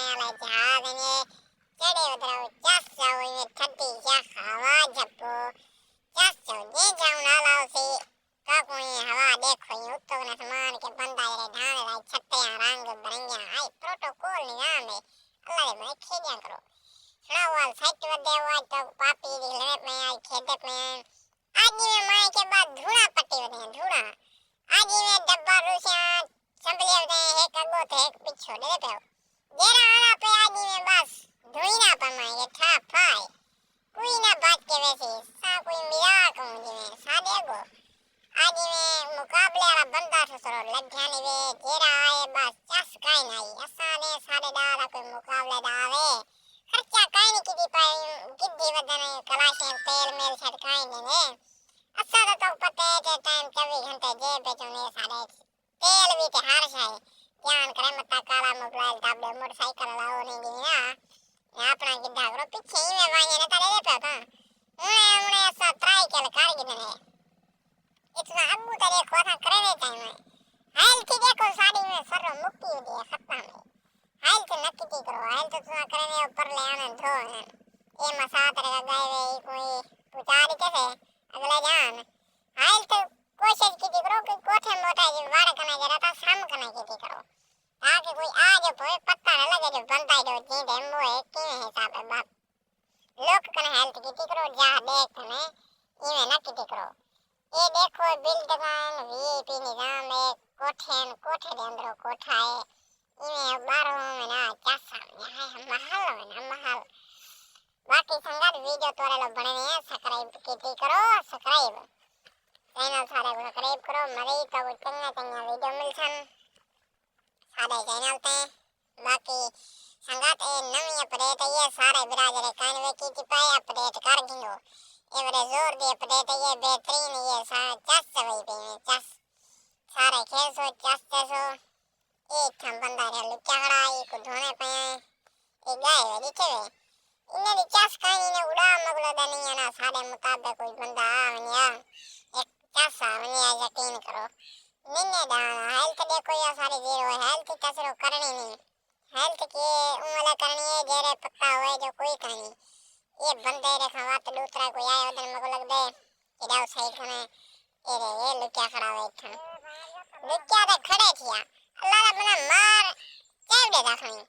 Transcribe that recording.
आला जहाज ने चढ़े उतरो चस जाओ में ठट्टी क्या हवा झपको चस जाओ जे जाओ नाला से का कोई हवा देखो ये उत्तो न समान के बंदा रे ढाने लाई छत्ते रंग बिरंगे आई प्रोटोकॉल निगाम है अल्लाह रे मैं खेदिया करो सुना वाल साइट वदे हुआ तो पापी दी लड़े में आई खेदे में आज में माय के बाद धूड़ा पट्टी वदे धूड़ा आज में डब्बा रुसिया संभले वदे एक अगो थे एक पिछो दे पे जेरा आना पे आज में बस धुई ना पमाए था फाय कोई ना बात के वैसे सा कोई मिला कहूं जी में सादे गो आज में मुकाबले वाला बंदा ससुरो लज्जानी वे जेरा आए बस चस काई नहीं असाने सारे दारा कोई मुकाबले दावे खर्चा काई नहीं किदी पाई किदी वदने कलाशे तेल मेल छटकाई ने असा तो पते के टाइम 24 घंटे जे बेचने सारे तेल भी ते हार छाए ध्यान करे मत काला मोबाइल दाबले मोटरसाइकिल लाओ नहीं दी ना अपना गिद्धा करो पीछे ही में वाहे ने ताले पे था उन्हें ऐसा ट्राई कर गिने इतना अबू तेरे को था करे नहीं चाहिए हाल की देखो साड़ी में सर मुक्ति हो गई खत्म है हाल तो नक्की की करो हाल तो तुम करने ऊपर ले आने धो ये मसा तेरे का गए वे कोई पुचारी कैसे अगले जान हाल तो कोशिश की करो कि कोठे मोटा जो वाड़ करने जरा था शाम करने की करो ताकि कोई आ जो कोई पत्ता न लगे जो बनता है जो जी डेमो है कि हिसाब है बाप लोग कने हेल्थ की करो जा देख ने इमे नक्की करो ये देखो बिल्डिंग वीआईपी निजाम है कोठे के अंदर कोठा है इन्हें बारों में ना चासा यहाँ है महल है ना महल बाकी संगत वीडियो तोरे लोग बने हैं सब्सक्राइब की करो सब्सक्राइब चैनल सारे को सब्सक्राइब करो मरी तो चंगा चंगा वीडियो मिलसन सारे चैनल पे बाकी संगत ए नवी अपडेट ये सारे बिरादर कानवे की चिपाई अपडेट कर गिनो एवरे जोर दे अपडेट ये बेहतरीन ये चस वही पे चस सारे खेसो चस चसो एक थम बंदा रे लुच्चा खड़ा एक धोने पे एक गाय वे दिखे वे इन्हें दी चस कहीं ने उड़ा मगलो दनिया ना सारे मुताबिक कोई बंदा आवनिया एक चस आवनिया यकीन करो निन्ने दाना हेल्थ देखो या सारी जीरो हेल्थ कसरो करनी नहीं हेल्थ की उंगला करनी है जेरे पक्का हुए जो कोई कहानी ये बंदे रे खवा तो दूसरा कोई आया उधर मको लग दे इधर साइड में ये लुच्चा खड़ा हुआ था लुच्चा तो खड़े थिया अल्लाह रा बना मार चेव दे दाखनी